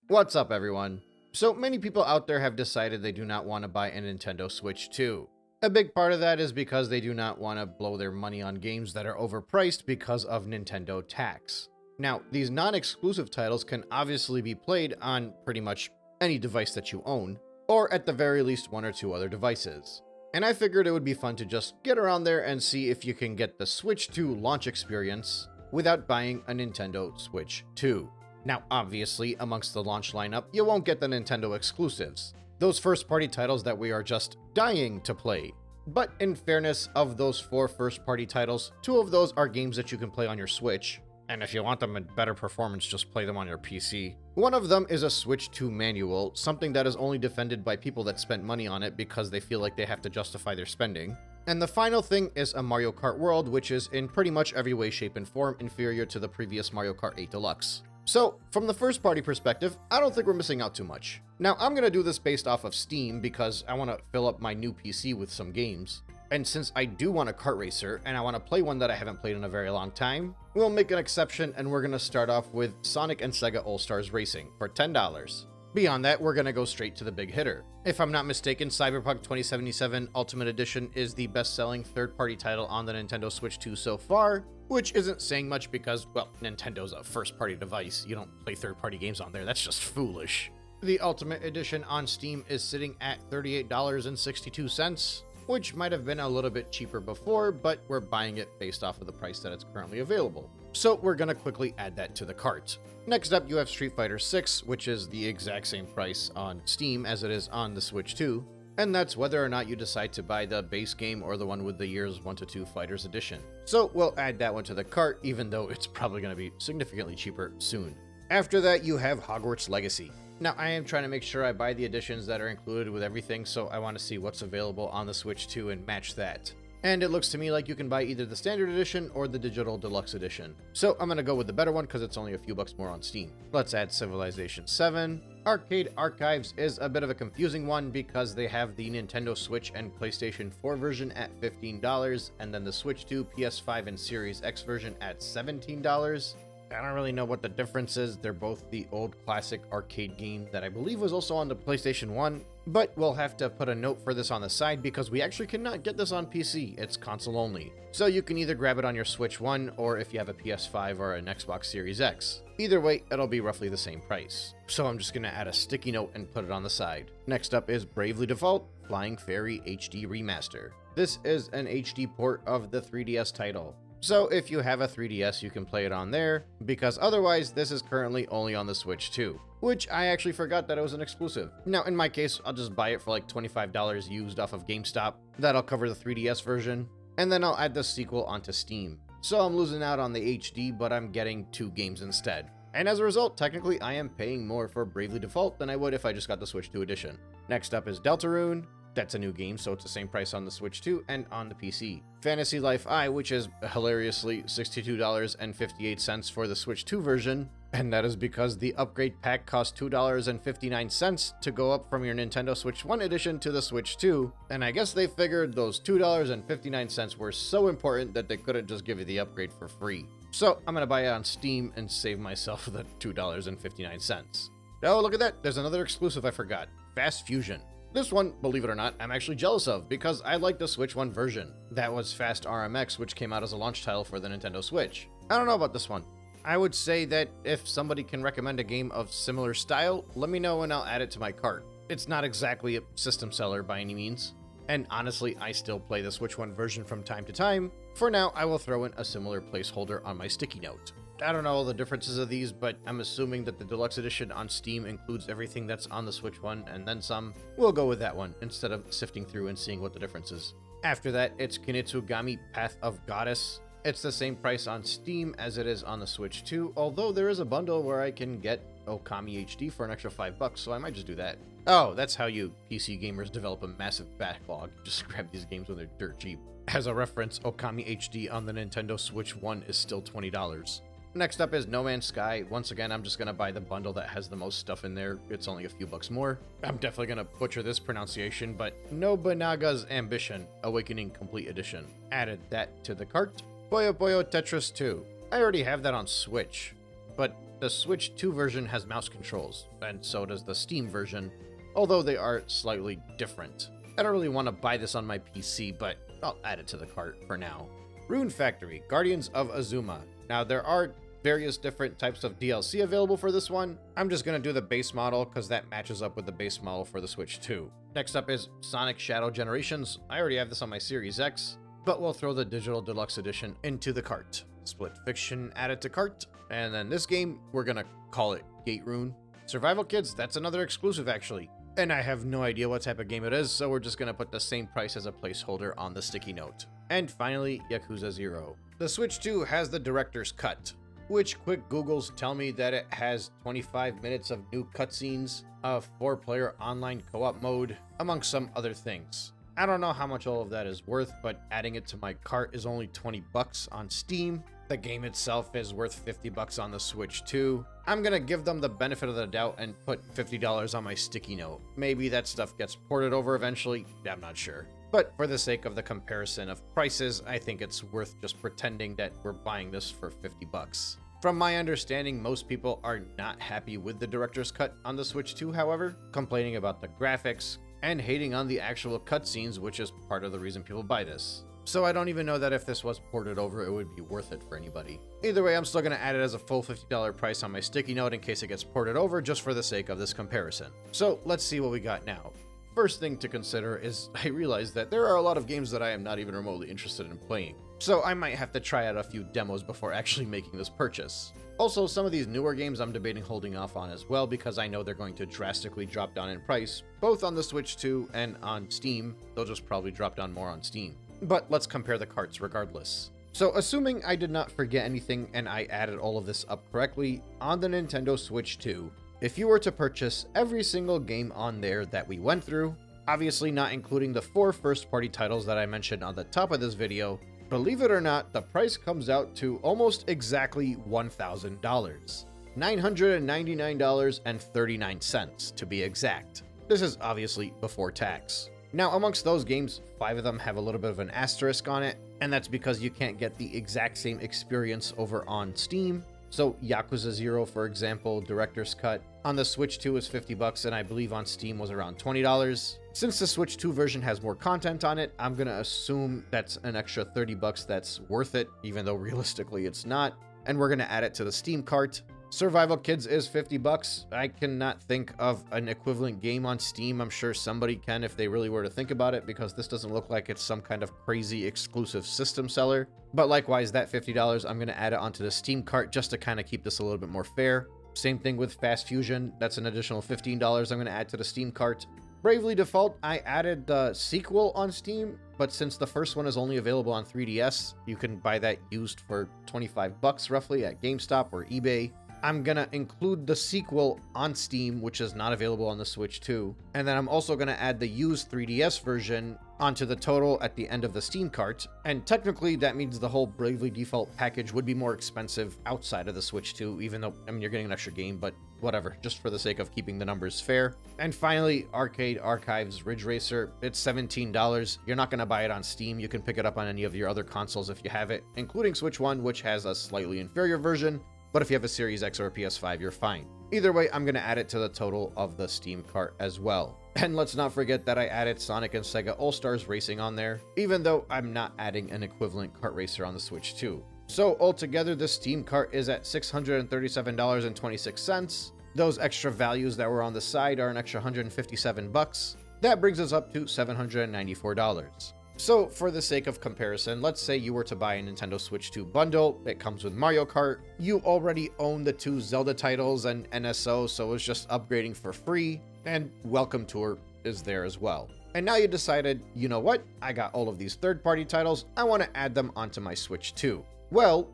What's up, everyone? So many people out there have decided they do not want to buy a Nintendo Switch 2. A big part of that is because they do not want to blow their money on games that are overpriced because of Nintendo tax. Now, these non-exclusive titles can obviously be played on pretty much any device that you own, or at the very least one or two other devices. And I figured it would be fun to just get around there and see if you can get the Switch 2 launch experience without buying a Nintendo Switch 2. Now, obviously, amongst the launch lineup, you won't get the Nintendo exclusives, those first-party titles that we are just dying to play. But in fairness, of those 4 first-party titles, 2 of those are games that you can play on your Switch, and if you want them in better performance, just play them on your PC. One of them is a Switch 2 manual, something that is only defended by people that spent money on it because they feel like they have to justify their spending. And the final thing is a Mario Kart World, which is in pretty much every way, shape, and form inferior to the previous Mario Kart 8 Deluxe. So, from the first party perspective, I don't think we're missing out too much. Now, I'm going to do this based off of Steam because I want to fill up my new PC with some games. And since I do want a kart racer, and I want to play one that I haven't played in a very long time, we'll make an exception and we're going to start off with Sonic and Sega All-Stars Racing for $10. Beyond that, we're going to go straight to the big hitter. If I'm not mistaken, Cyberpunk 2077 Ultimate Edition is the best-selling third-party title on the Nintendo Switch 2 so far, which isn't saying much because, well, Nintendo's a first-party device. You don't play third-party games on there. That's just foolish. The Ultimate Edition on Steam is sitting at $38.62, which might have been a little bit cheaper before, but we're buying it based off of the price that it's currently available. So we're going to quickly add that to the cart. Next up, you have Street Fighter 6, which is the exact same price on Steam as it is on the Switch 2, and that's whether or not you decide to buy the base game or the one with the years 1 to 2 Fighters Edition. So we'll add that one to the cart, even though it's probably going to be significantly cheaper soon. After that, you have Hogwarts Legacy. Now, I am trying to make sure I buy the editions that are included with everything, so I want to see what's available on the Switch 2 and match that. And it looks to me like you can buy either the standard edition or the digital deluxe edition. So I'm going to go with the better one because it's only a few bucks more on Steam. Let's add Civilization 7. Arcade Archives is a bit of a confusing one because they have the Nintendo Switch and PlayStation 4 version at $15, and then the Switch 2, PS5, and Series X version at $17. I don't really know what the difference is. They're both the old classic arcade game that I believe was also on the PlayStation 1, but we'll have to put a note for this on the side because we actually cannot get this on PC. It's console only. So you can either grab it on your Switch 1 or if you have a PS5 or an Xbox Series X. Either way, it'll be roughly the same price. So I'm just going to add a sticky note and put it on the side. Next up is Bravely Default Flying Fairy HD Remaster. This is an HD port of the 3DS title. So if you have a 3DS, you can play it on there, because otherwise this is currently only on the Switch 2, which I actually forgot that it was an exclusive. Now in my case, I'll just buy it for like $25 used off of GameStop. That'll cover the 3DS version, and then I'll add the sequel onto Steam. So I'm losing out on the HD, but I'm getting 2 games instead. And as a result, technically I am paying more for Bravely Default than I would if I just got the Switch 2 edition. Next up is Deltarune. That's a new game, so it's the same price on the Switch 2 and on the PC. Fantasy Life I, which is hilariously $62.58 for the Switch 2 version, and that is because the upgrade pack costs $2.59 to go up from your Nintendo Switch 1 edition to the Switch 2, and I guess they figured those $2.59 were so important that they couldn't just give you the upgrade for free. So I'm gonna buy it on Steam and save myself the $2.59. Oh, look at that, there's another exclusive I forgot, Fast Fusion. This one, believe it or not, I'm actually jealous of because I like the Switch 1 version. That was Fast RMX, which came out as a launch title for the Nintendo Switch. I don't know about this one. I would say that if somebody can recommend a game of similar style, let me know and I'll add it to my cart. It's not exactly a system seller by any means. And honestly, I still play the Switch 1 version from time to time. For now, I will throw in a similar placeholder on my sticky note. I don't know all the differences of these, but I'm assuming that the Deluxe Edition on Steam includes everything that's on the Switch 1 and then some. We'll go with that one, instead of sifting through and seeing what the difference is. After that, it's Kinitsugami Path of Goddess. It's the same price on Steam as it is on the Switch 2, although there is a bundle where I can get Okami HD for an extra $5, so I might just do that. Oh, that's how you PC gamers develop a massive backlog. Just grab these games when they're dirt cheap. As a reference, Okami HD on the Nintendo Switch 1 is still $20. Next up is No Man's Sky. Once again, I'm just going to buy the bundle that has the most stuff in there. It's only a few bucks more. I'm definitely going to butcher this pronunciation, but Nobunaga's Ambition Awakening Complete Edition. Added that to the cart. Puyo Puyo Tetris 2. I already have that on Switch, but The Switch 2 version has mouse controls, and so does the Steam version, although they are slightly different. I don't really want to buy this on my PC, but I'll add it to the cart for now. Rune Factory, Guardians of Azuma. Now, there are various different types of DLC available for this one. I'm just going to do the base model because that matches up with the base model for the Switch 2. Next up is Sonic Shadow Generations. I already have this on my Series X, but we'll throw the Digital Deluxe Edition into the cart. Split Fiction added to cart, and then this game, we're going to call it Gate Rune. Survival Kids, that's another exclusive actually. And I have no idea what type of game it is, so we're just going to put the same price as a placeholder on the sticky note. And finally, Yakuza 0. The Switch 2 has the Director's Cut, which quick Googles tell me that it has 25 minutes of new cutscenes, a 4-player online co-op mode, among some other things. I don't know how much all of that is worth, but adding it to my cart is only 20 bucks on Steam. The game itself is worth 50 bucks on the Switch 2. I'm gonna give them the benefit of the doubt and put $50 on my sticky note. Maybe that stuff gets ported over eventually, I'm not sure. But for the sake of the comparison of prices, I think it's worth just pretending that we're buying this for 50 bucks. From my understanding, most people are not happy with the Director's Cut on the Switch 2, however, complaining about the graphics and hating on the actual cutscenes, which is part of the reason people buy this. So I don't even know that if this was ported over, it would be worth it for anybody. Either way, I'm still going to add it as a full $50 price on my sticky note in case it gets ported over, just for the sake of this comparison. So let's see what we got now. First thing to consider is I realize that there are a lot of games that I am not even remotely interested in playing. So I might have to try out a few demos before actually making this purchase. Also, some of these newer games I'm debating holding off on as well because I know they're going to drastically drop down in price, both on the Switch 2 and on Steam. They'll just probably drop down more on Steam. But let's compare the carts regardless. So assuming I did not forget anything and I added all of this up correctly, on the Nintendo Switch 2, if you were to purchase every single game on there that we went through, obviously not including the 4 first-party titles that I mentioned on the top of this video, believe it or not, the price comes out to almost exactly $1,000. $999.39 to be exact. This is obviously before tax. Now, amongst those games, 5 of them have a little bit of an asterisk on it, and that's because you can't get the exact same experience over on Steam. So Yakuza 0, for example, Director's Cut, on the Switch 2 is 50 bucks, and I believe on Steam was around $20. Since the Switch 2 version has more content on it, I'm gonna assume that's an extra 30 bucks that's worth it, even though realistically it's not, and we're gonna add it to the Steam cart. Survival Kids is 50 bucks. I cannot think of an equivalent game on Steam. I'm sure somebody can if they really were to think about it, because this doesn't look like it's some kind of crazy exclusive system seller. But likewise, that $50, I'm going to add it onto the Steam cart just to kind of keep this a little bit more fair. Same thing with Fast Fusion. That's an additional $15 I'm going to add to the Steam cart. Bravely Default, I added the sequel on Steam, but since the first one is only available on 3DS, you can buy that used for 25 bucks roughly at GameStop or eBay. I'm gonna include the sequel on Steam, which is not available on the Switch 2. And then I'm also gonna add the used 3DS version onto the total at the end of the Steam cart. And technically that means the whole Bravely Default package would be more expensive outside of the Switch 2, even though, I mean, you're getting an extra game, but whatever, just for the sake of keeping the numbers fair. And finally, Arcade Archives Ridge Racer, it's $17. You're not gonna buy it on Steam. You can pick it up on any of your other consoles if you have it, including Switch 1, which has a slightly inferior version. But if you have a Series X or a PS5, you're fine. Either way, I'm going to add it to the total of the Steam cart as well. And let's not forget that I added Sonic and Sega All-Stars Racing on there, even though I'm not adding an equivalent kart racer on the Switch 2. So altogether, the Steam cart is at $637.26. Those extra values that were on the side are an extra 157 bucks. That brings us up to $794. So, for the sake of comparison, let's say you were to buy a Nintendo Switch 2 bundle. It comes with Mario Kart. You already own the 2 Zelda titles and NSO, so it's just upgrading for free. And Welcome Tour is there as well. And now you decided, you know what? I got all of these third-party titles. I want to add them onto my Switch 2. Well,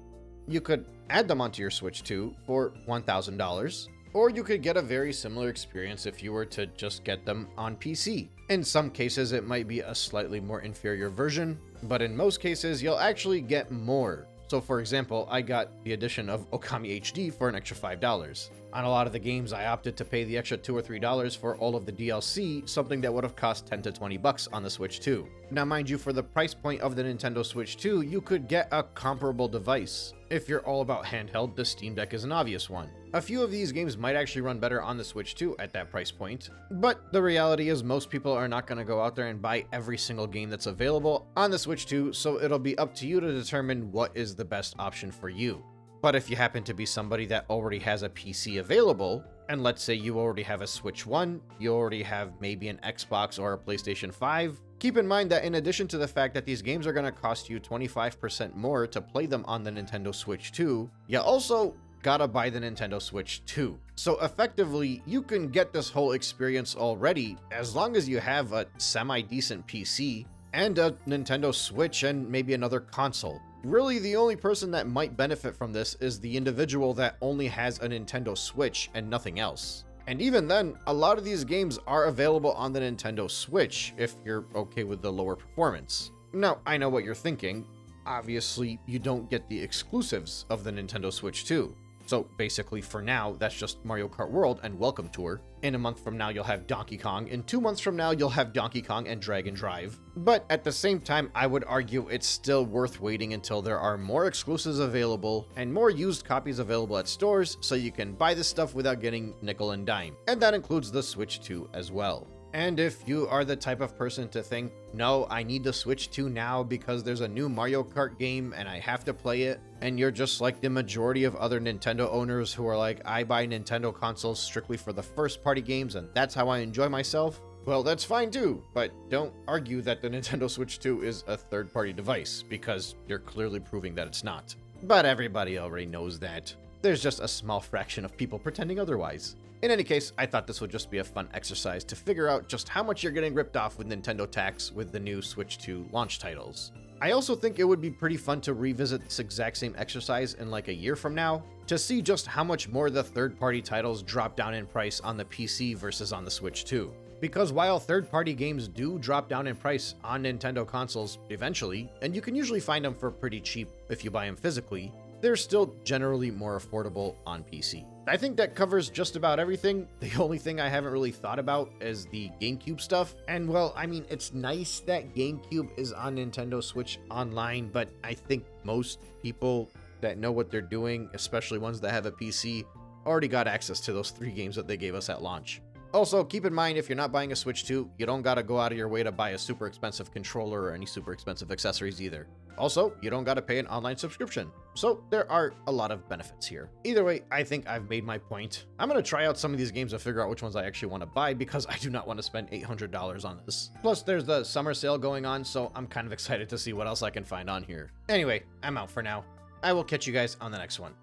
you could add them onto your Switch 2 for $1,000. Or you could get a very similar experience if you were to just get them on PC. In some cases, it might be a slightly more inferior version, but in most cases, you'll actually get more. So for example, I got the addition of Okami HD for an extra $5. On a lot of the games, I opted to pay the extra $2 or $3 for all of the DLC, something that would have cost 10 to 20 bucks on the Switch 2. Now mind you, for the price point of the Nintendo Switch 2, you could get a comparable device. If you're all about handheld, the Steam Deck is an obvious one. A few of these games might actually run better on the Switch 2 at that price point, but the reality is most people are not going to go out there and buy every single game that's available on the Switch 2, so it'll be up to you to determine what is the best option for you. But if you happen to be somebody that already has a PC available, and let's say you already have a Switch 1, you already have maybe an Xbox or a PlayStation 5, keep in mind that in addition to the fact that these games are going to cost you 25% more to play them on the Nintendo Switch 2, you also gotta buy the Nintendo Switch 2. So effectively, you can get this whole experience already as long as you have a semi-decent PC and a Nintendo Switch and maybe another console. Really, the only person that might benefit from this is the individual that only has a Nintendo Switch and nothing else. And even then, a lot of these games are available on the Nintendo Switch if you're okay with the lower performance. Now, I know what you're thinking. Obviously, you don't get the exclusives of the Nintendo Switch 2. So basically for now, that's just Mario Kart World and Welcome Tour. In a month from now, you'll have Donkey Kong. In 2 months from now, you'll have Donkey Kong and Dragon Drive. But at the same time, I would argue it's still worth waiting until there are more exclusives available and more used copies available at stores so you can buy this stuff without getting nickel and dime. And that includes the Switch 2 as well. And if you are the type of person to think, no, I need the Switch 2 now because there's a new Mario Kart game and I have to play it, and you're just like the majority of other Nintendo owners who are like, I buy Nintendo consoles strictly for the first-party games and that's how I enjoy myself, well, that's fine too, but don't argue that the Nintendo Switch 2 is a third-party device, because you're clearly proving that it's not. But everybody already knows that. There's just a small fraction of people pretending otherwise. In any case, I thought this would just be a fun exercise to figure out just how much you're getting ripped off with Nintendo tax with the new Switch 2 launch titles. I also think it would be pretty fun to revisit this exact same exercise in like a year from now, to see just how much more the third-party titles drop down in price on the PC versus on the Switch 2. Because while third-party games do drop down in price on Nintendo consoles eventually, and you can usually find them for pretty cheap if you buy them physically, they're still generally more affordable on PC. I think that covers just about everything. The only thing I haven't really thought about is the GameCube stuff. And well, I mean, it's nice that GameCube is on Nintendo Switch Online, but I think most people that know what they're doing, especially ones that have a PC, already got access to those 3 games that they gave us at launch. Also, keep in mind, if you're not buying a Switch 2, you don't gotta go out of your way to buy a super expensive controller or any super expensive accessories either. Also, you don't gotta pay an online subscription. So there are a lot of benefits here. Either way, I think I've made my point. I'm gonna try out some of these games and figure out which ones I actually want to buy, because I do not want to spend $800 on this. Plus, there's the summer sale going on, so I'm kind of excited to see what else I can find on here. Anyway, I'm out for now. I will catch you guys on the next one.